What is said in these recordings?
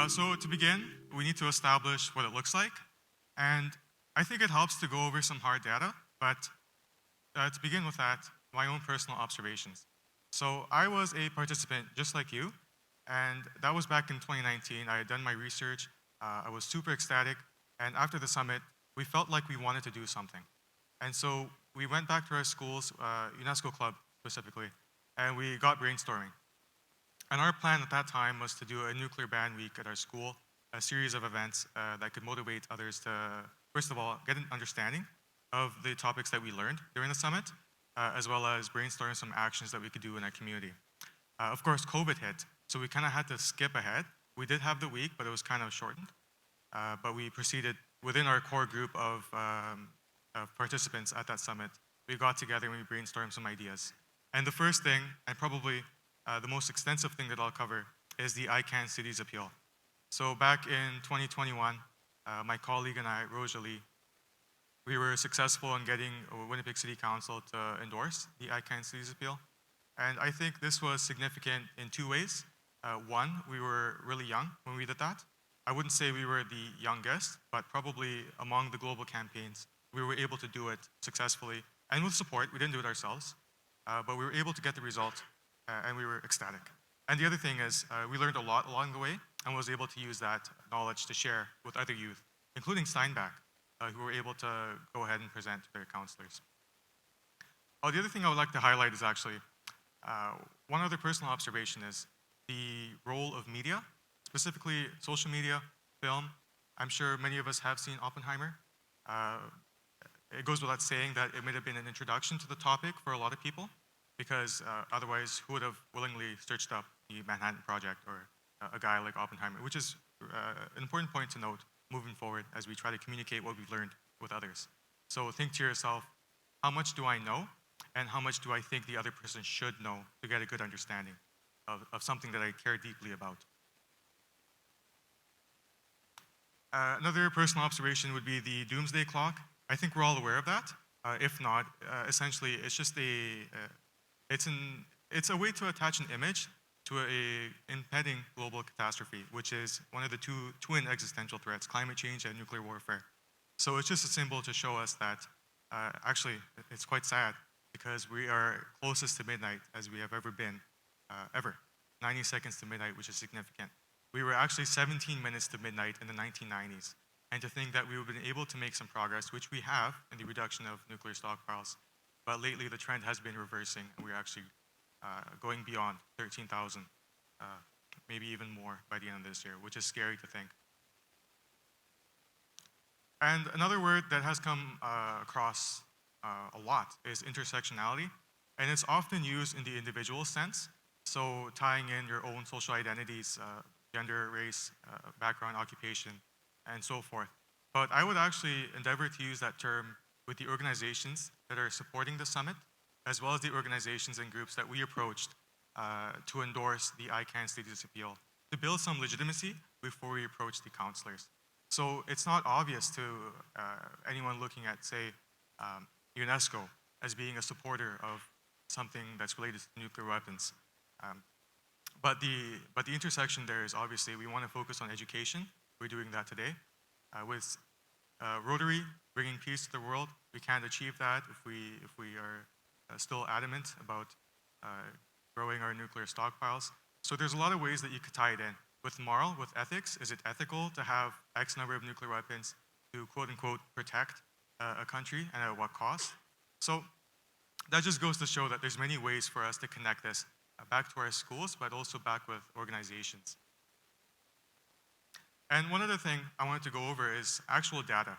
So to begin, we need to establish what it looks like. And I think it helps to go over some hard data, but to begin with that, my own personal observations. So I was a participant just like you, and that was back in 2019. I had done my research, I was super ecstatic, and after the summit, we felt like we wanted to do something. And so we went back to our school's UNESCO club specifically, and we got brainstorming. And our plan at that time was to do a nuclear ban week at our school, a series of events that could motivate others to, first of all, get an understanding of the topics that we learned during the summit, as well as brainstorm some actions that we could do in our community. Of course, COVID hit, so we kind of had to skip ahead. We did have the week, but it was kind of shortened. But we proceeded within our core group of participants at that summit. We got together and we brainstormed some ideas. And the first thing, and probably the most extensive thing that I'll cover, is the ICANN Cities Appeal. So back in 2021, my colleague and I, Rosalie, we were successful in getting Winnipeg City Council to endorse the ICANN Cities Appeal. And I think this was significant in two ways. One, we were really young when we did that. I wouldn't say we were the youngest, but probably among the global campaigns, we were able to do it successfully and with support. We didn't do it ourselves, but we were able to get the result, and we were ecstatic. And the other thing is, we learned a lot along the way and was able to use that knowledge to share with other youth, including Steinbach, who were able to go ahead and present to their counselors. Oh, the other thing I would like to highlight is actually, one other personal observation is the role of media, specifically social media, film. I'm sure many of us have seen Oppenheimer. It goes without saying that it may have been an introduction to the topic for a lot of people, because otherwise, who would have willingly searched up the Manhattan Project or a guy like Oppenheimer, which is an important point to note moving forward as we try to communicate what we've learned with others. So think to yourself, how much do I know, and how much do I think the other person should know to get a good understanding of something that I care deeply about? Another personal observation would be the doomsday clock. I think we're all aware of that. If not, essentially, it's just it's a way to attach an image to a impending global catastrophe, which is one of the twin existential threats: climate change and nuclear warfare. So it's just a symbol to show us that actually it's quite sad, because we are closest to midnight as we have ever been, ever. 90 seconds to midnight, which is significant. We were actually 17 minutes to midnight in the 1990s. And to think that we have been able to make some progress, which we have in the reduction of nuclear stockpiles, but lately the trend has been reversing, and we're actually going beyond 13,000, maybe even more by the end of this year, which is scary to think. And another word that has come across a lot is intersectionality, and it's often used in the individual sense, so tying in your own social identities, gender, race, background, occupation, and so forth. But I would actually endeavor to use that term with the organizations that are supporting the summit, as well as the organizations and groups that we approached to endorse the ICANN Cities Appeal, to build some legitimacy before we approach the counselors. So it's not obvious to anyone looking at, say, UNESCO as being a supporter of something that's related to nuclear weapons. But the intersection there is obviously we want to focus on education. We're doing that today. With Rotary bringing peace to the world, we can't achieve that if we are still adamant about growing our nuclear stockpiles. So there's a lot of ways that you could tie it in. With moral, with ethics, is it ethical to have X number of nuclear weapons to quote unquote protect a country, and at what cost? So that just goes to show that there's many ways for us to connect this back to our schools, but also back with organizations. And one other thing I wanted to go over is actual data.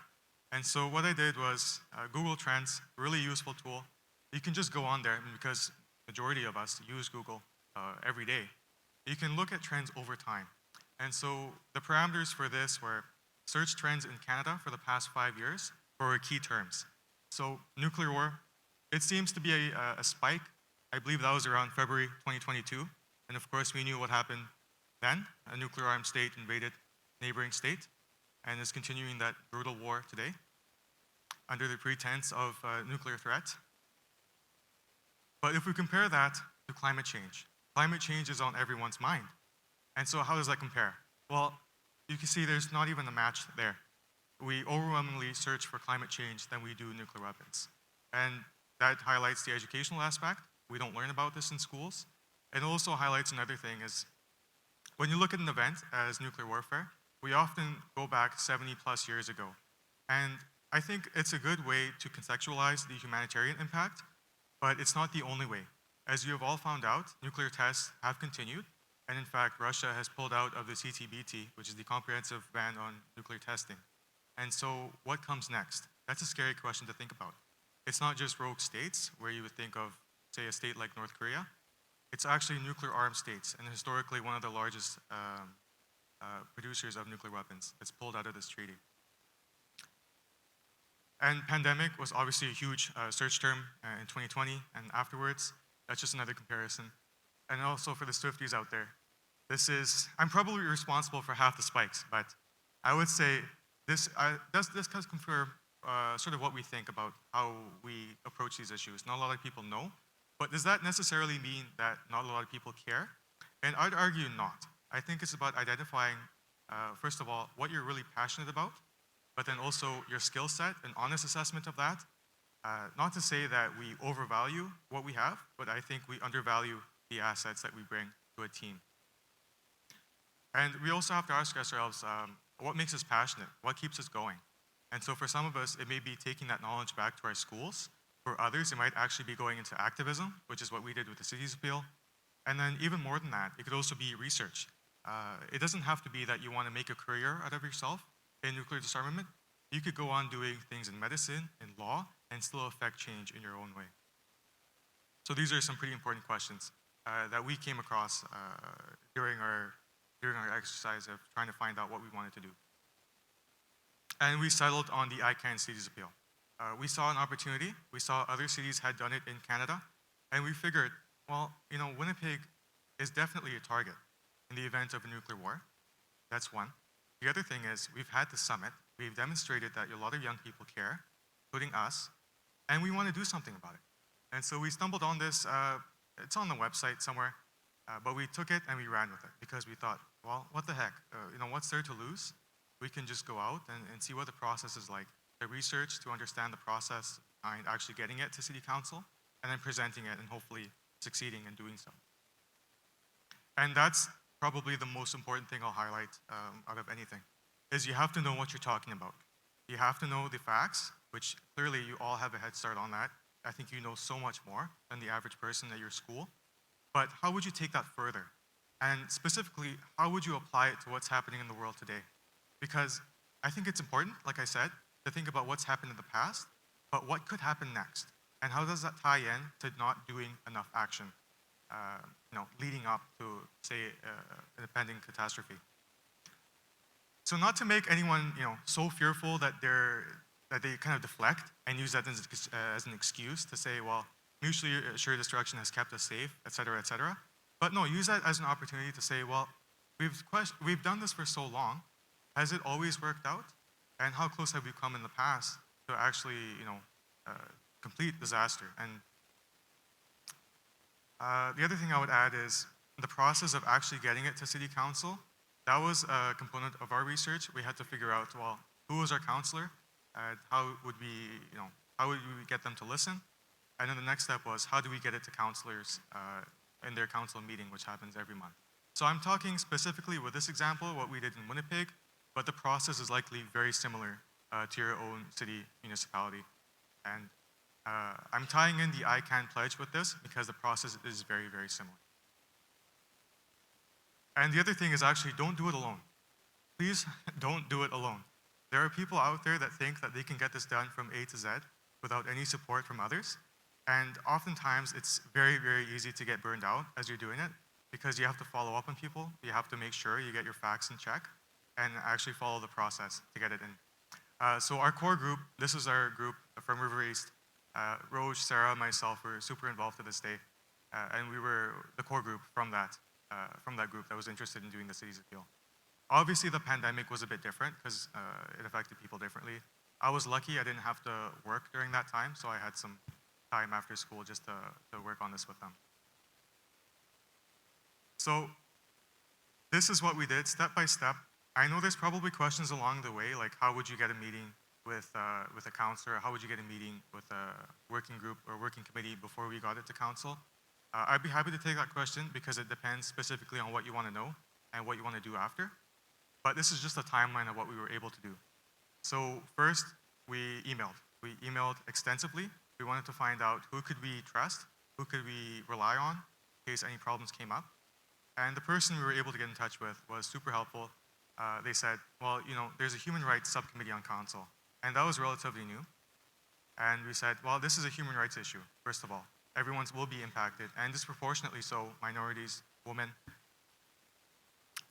And so what I did was Google Trends, really useful tool. You can just go on there, because majority of us use Google every day. You can look at trends over time. And so the parameters for this were search trends in Canada for the past 5 years for key terms. So nuclear war, it seems to be a spike. I believe that was around February 2022. And of course, we knew what happened then. A nuclear armed state invaded neighboring state and is continuing that brutal war today under the pretense of nuclear threat. But if we compare that to climate change is on everyone's mind. And so how does that compare? Well, you can see there's not even a match there. We overwhelmingly search for climate change than we do nuclear weapons. And that highlights the educational aspect. We don't learn about this in schools. It also highlights another thing is when you look at an event as nuclear warfare, we often go back 70 plus years ago. And I think it's a good way to contextualize the humanitarian impact, but it's not the only way. As you have all found out, nuclear tests have continued, and in fact, Russia has pulled out of the CTBT, which is the comprehensive ban on nuclear testing. And so what comes next? That's a scary question to think about. It's not just rogue states, where you would think of, say, a state like North Korea. It's actually nuclear-armed states, and historically one of the largest producers of nuclear weapons that's pulled out of this treaty. And pandemic was obviously a huge search term in 2020 and afterwards. That's just another comparison. And also for the Swifties out there, I'm probably responsible for half the spikes, but I would say this does confirm sort of what we think about how we approach these issues. Not a lot of people know, but does that necessarily mean that not a lot of people care? And I'd argue not. I think it's about identifying, first of all, what you're really passionate about, but then also your skill set, an honest assessment of that. Not to say that we overvalue what we have, but I think we undervalue the assets that we bring to a team. And we also have to ask ourselves, what makes us passionate? What keeps us going? And so for some of us, it may be taking that knowledge back to our schools. For others, it might actually be going into activism, which is what we did with the Cities Appeal. And then even more than that, it could also be research. It doesn't have to be that you want to make a career out of yourself in nuclear disarmament. You could go on doing things in medicine, in law, and still affect change in your own way. So these are some pretty important questions that we came across during our exercise of trying to find out what we wanted to do. And we settled on the ICANN Cities Appeal. We saw an opportunity. We saw other cities had done it in Canada. And we figured, well, Winnipeg is definitely a target in the event of a nuclear war. That's one. The other thing is we've had the summit. We've demonstrated that a lot of young people care, including us, and we want to do something about it. And so we stumbled on this. It's on the website somewhere, but we took it and we ran with it because we thought, well, what the heck? What's there to lose? We can just go out and see what the process is like. The research to understand the process behind actually getting it to City Council and then presenting it and hopefully succeeding in doing so. And that's probably the most important thing I'll highlight out of anything, is you have to know what you're talking about. You have to know the facts, which clearly you all have a head start on that. I think you know so much more than the average person at your school. But how would you take that further? And specifically, how would you apply it to what's happening in the world today? Because I think it's important, like I said, to think about what's happened in the past, but what could happen next? And how does that tie in to not doing enough action, leading up to, say, an impending catastrophe? So not to make anyone, so fearful that they kind of deflect and use that as an excuse to say, well, mutually assured destruction has kept us safe, et cetera, et cetera. But no, use that as an opportunity to say, well, we've done this for so long. Has it always worked out? And how close have we come in the past to actually, complete disaster? And the other thing I would add is the process of actually getting it to City Council. That was a component of our research. We had to figure out, well, who was our counselor? How would we get them to listen? And then the next step was, how do we get it to counselors in their council meeting, which happens every month? So I'm talking specifically with this example, what we did in Winnipeg, but the process is likely very similar to your own city municipality. And I'm tying in the ICANN pledge with this because the process is very, very similar. And the other thing is actually don't do it alone. Please don't do it alone. There are people out there that think that they can get this done from A to Z without any support from others. And oftentimes it's very, very easy to get burned out as you're doing it because you have to follow up on people. You have to make sure you get your facts in check and actually follow the process to get it in. So our core group, this is our group from River East. Roj, Sarah, myself were super involved to this day. And we were the core group from that group that was interested in doing the city's appeal. Obviously, the pandemic was a bit different because it affected people differently. I was lucky I didn't have to work during that time, so I had some time after school just to work on this with them. So this is what we did step by step. I know there's probably questions along the way, like how would you get a meeting with a counselor? How would you get a meeting with a working group or working committee before we got it to council? I'd be happy to take that question because it depends specifically on what you want to know and what you want to do after. But this is just a timeline of what we were able to do. So first, we emailed. We emailed extensively. We wanted to find out who could we trust, who could we rely on in case any problems came up. And the person we were able to get in touch with was super helpful. They said, well, there's a human rights subcommittee on council. And that was relatively new. And we said, well, this is a human rights issue, first of all. Everyone will be impacted, and disproportionately so, minorities, women.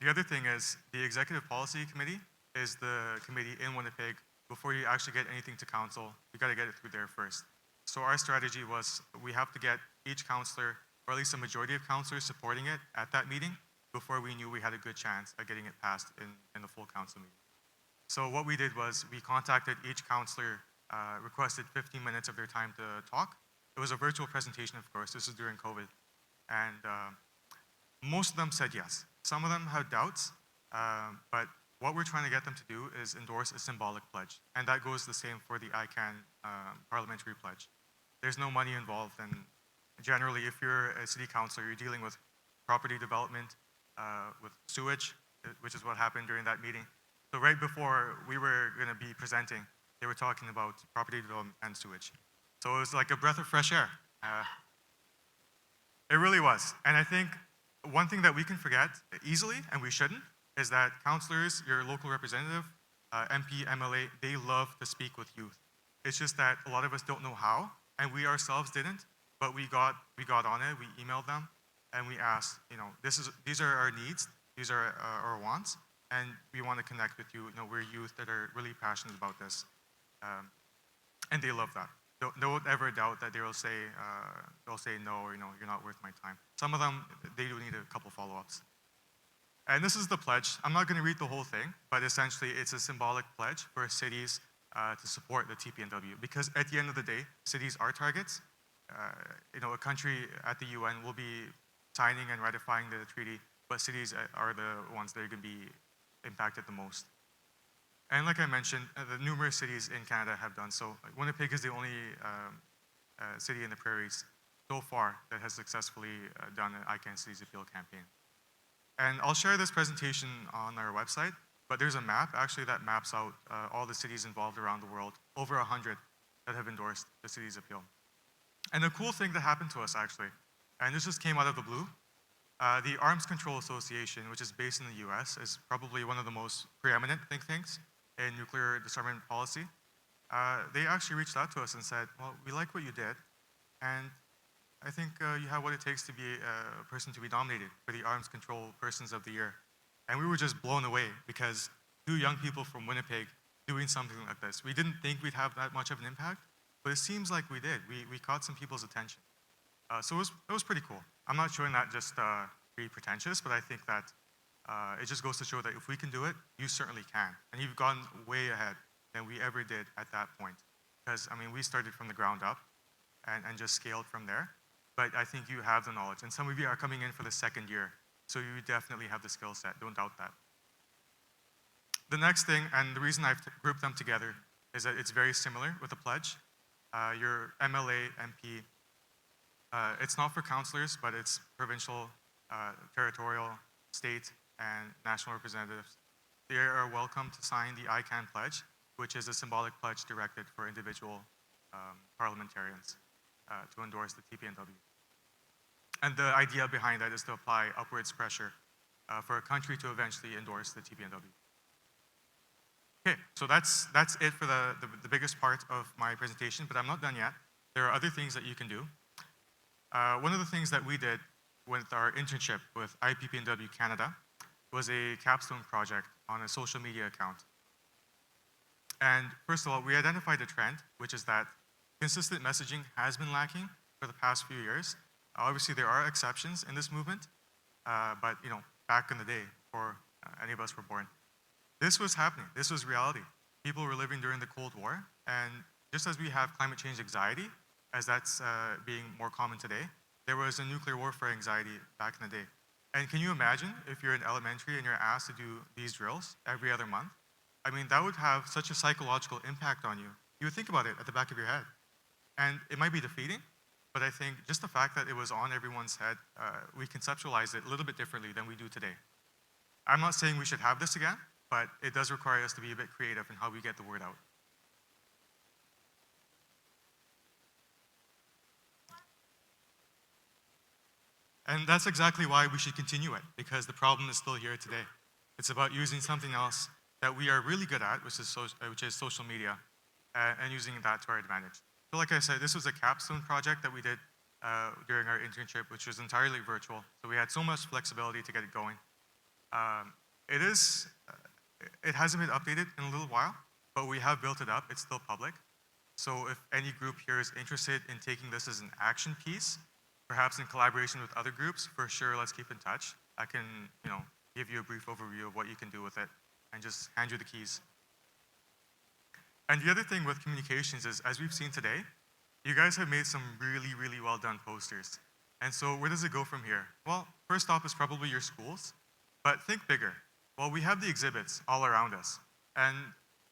The other thing is the Executive Policy Committee is the committee in Winnipeg. Before you actually get anything to council, you got to get it through there first. So our strategy was we have to get each councillor, or at least a majority of councillors supporting it at that meeting before we knew we had a good chance at getting it passed in the full council meeting. So what we did was we contacted each councillor, requested 15 minutes of their time to talk. It was a virtual presentation, of course. This is during COVID. And most of them said yes. Some of them had doubts, but what we're trying to get them to do is endorse a symbolic pledge. And that goes the same for the ICANN parliamentary pledge. There's no money involved, and generally, if you're a city councilor, you're dealing with property development, with sewage, which is what happened during that meeting. So right before we were going to be presenting, they were talking about property development and sewage. So it was like a breath of fresh air. It really was. And I think one thing that we can forget easily, and we shouldn't, is that councillors, your local representative, MP, MLA, they love to speak with youth. It's just that a lot of us don't know how, and we ourselves didn't, but we got on it, we emailed them, and we asked, these are our needs, these are our wants, and we want to connect with you. We're youth that are really passionate about this. And they love that. Don't ever doubt that they'll say no, or you're not worth my time. Some of them, they do need a couple follow-ups. And this is the pledge. I'm not going to read the whole thing, but essentially it's a symbolic pledge for cities to support the TPNW. Because at the end of the day, cities are targets. A country at the UN will be signing and ratifying the treaty, but cities are the ones that are going to be impacted the most. And like I mentioned, the numerous cities in Canada have done so. Winnipeg is the only city in the prairies so far that has successfully done an ICANN Cities Appeal campaign. And I'll share this presentation on our website, but there's a map actually that maps out all the cities involved around the world, over 100 that have endorsed the Cities Appeal. And the cool thing that happened to us actually, and this just came out of the blue, the Arms Control Association, which is based in the US, is probably one of the most preeminent think tanks in nuclear disarmament policy. They actually reached out to us and said, well, we like what you did, and I think you have what it takes to be a person to be nominated for the Arms Control Persons of the Year. And we were just blown away because 2 young people from Winnipeg doing something like this. We didn't think we'd have that much of an impact, but it seems like we did. We caught some people's attention. So it was pretty cool. I'm not showing that just to be pretentious, but I think that it just goes to show that if we can do it, you certainly can. And you've gone way ahead than we ever did at that point. Because, we started from the ground up and just scaled from there. But I think you have the knowledge. And some of you are coming in for the second year. So you definitely have the skill set. Don't doubt that. The next thing, and the reason I've grouped them together, is that it's very similar with the pledge. Your MLA, MP, it's not for councillors, but it's provincial, territorial, state, and national representatives. They are welcome to sign the ICANN pledge, which is a symbolic pledge directed for individual parliamentarians to endorse the TPNW. And the idea behind that is to apply upwards pressure for a country to eventually endorse the TPNW. Okay, so that's it for the biggest part of my presentation, but I'm not done yet. There are other things that you can do. One of the things that we did with our internship with IPPNW Canada was a capstone project on a social media account. And first of all, we identified a trend, which is that consistent messaging has been lacking for the past few years. Obviously, there are exceptions in this movement, but back in the day, before any of us were born, this was happening. This was reality. People were living during the Cold War, and just as we have climate change anxiety, as that's being more common today, there was a nuclear warfare anxiety back in the day. And can you imagine if you're in elementary and you're asked to do these drills every other month? I mean, that would have such a psychological impact on you. You would think about it at the back of your head. And it might be defeating, but I think just the fact that it was on everyone's head, we conceptualized it a little bit differently than we do today. I'm not saying we should have this again, but it does require us to be a bit creative in how we get the word out. And that's exactly why we should continue it, because the problem is still here today. It's about using something else that we are really good at, which is social media, and using that to our advantage. So like I said, this was a capstone project that we did during our internship, which was entirely virtual. So we had so much flexibility to get it going. It hasn't been updated in a little while, but we have built it up. It's still public. So if any group here is interested in taking this as an action piece, perhaps in collaboration with other groups, for sure, let's keep in touch. I can, give you a brief overview of what you can do with it and just hand you the keys. And the other thing with communications is, as we've seen today, you guys have made some really, really well done posters. And so where does it go from here? Well, first off is probably your schools, but think bigger. Well, we have the exhibits all around us. And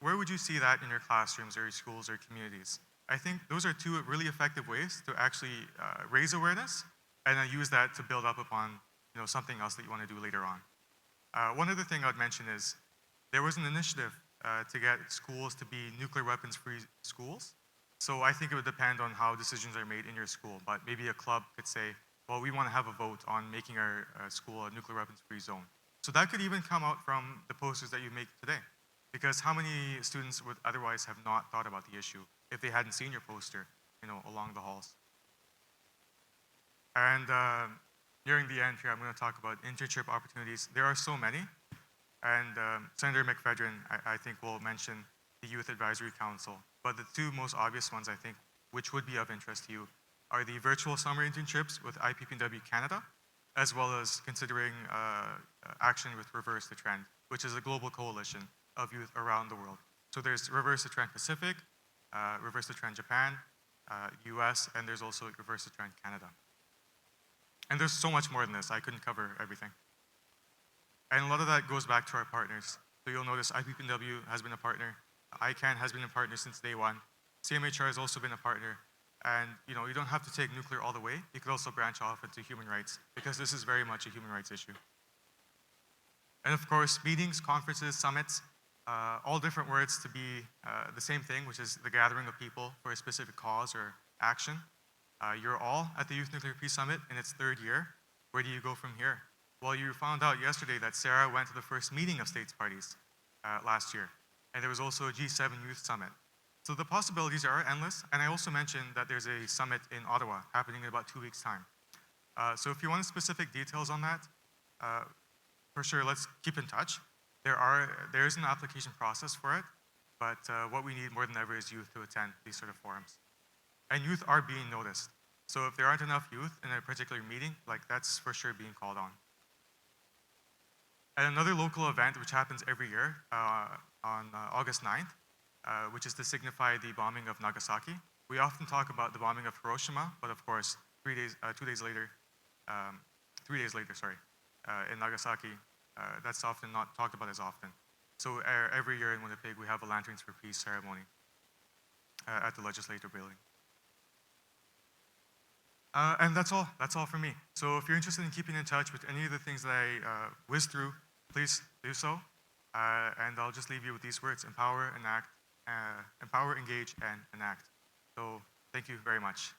where would you see that in your classrooms or your schools or communities? I think those are two really effective ways to actually raise awareness and then use that to build up upon something else that you want to do later on. One other thing I'd mention is there was an initiative to get schools to be nuclear weapons-free schools. So I think it would depend on how decisions are made in your school, but maybe a club could say, well, we want to have a vote on making our school a nuclear weapons-free zone. So that could even come out from the posters that you make today, because how many students would otherwise have not thought about the issue if they hadn't seen your poster, along the halls? And nearing the end here, I'm going to talk about internship opportunities. There are so many, and Senator McFedrin, I think, will mention the Youth Advisory Council. But the two most obvious ones, I think, which would be of interest to you, are the virtual summer internships with IPPW Canada, as well as considering action with Reverse the Trend, which is a global coalition of youth around the world. So there's Reverse the Trend Pacific, Reverse the Trend Japan, US, and there's also Reverse the Trend Canada. And there's so much more than this. I couldn't cover everything. And a lot of that goes back to our partners. So you'll notice IPPW has been a partner. ICANN has been a partner since day one. CMHR has also been a partner. And you don't have to take nuclear all the way. You could also branch off into human rights, because this is very much a human rights issue. And of course, meetings, conferences, summits, all different words to be the same thing, which is the gathering of people for a specific cause or action. You're all at the Youth Nuclear Peace Summit in its third year. Where do you go from here? Well, you found out yesterday that Sarah went to the first meeting of states parties last year. And there was also a G7 Youth Summit. So the possibilities are endless. And I also mentioned that there's a summit in Ottawa happening in about 2 weeks' time. So if you want specific details on that, for sure, let's keep in touch. There is an application process for it, but what we need more than ever is youth to attend these sort of forums. And youth are being noticed. So if there aren't enough youth in a particular meeting, that's for sure being called on. And another local event, which happens every year on August 9th, which is to signify the bombing of Nagasaki. We often talk about the bombing of Hiroshima, but of course, 3 days later, in Nagasaki, that's often not talked about as often. So every year in Winnipeg, we have a Lanterns for Peace ceremony at the Legislative Building. And that's all for me. So if you're interested in keeping in touch with any of the things that I whizzed through, please do so. And I'll just leave you with these words: empower, engage, and enact. So thank you very much.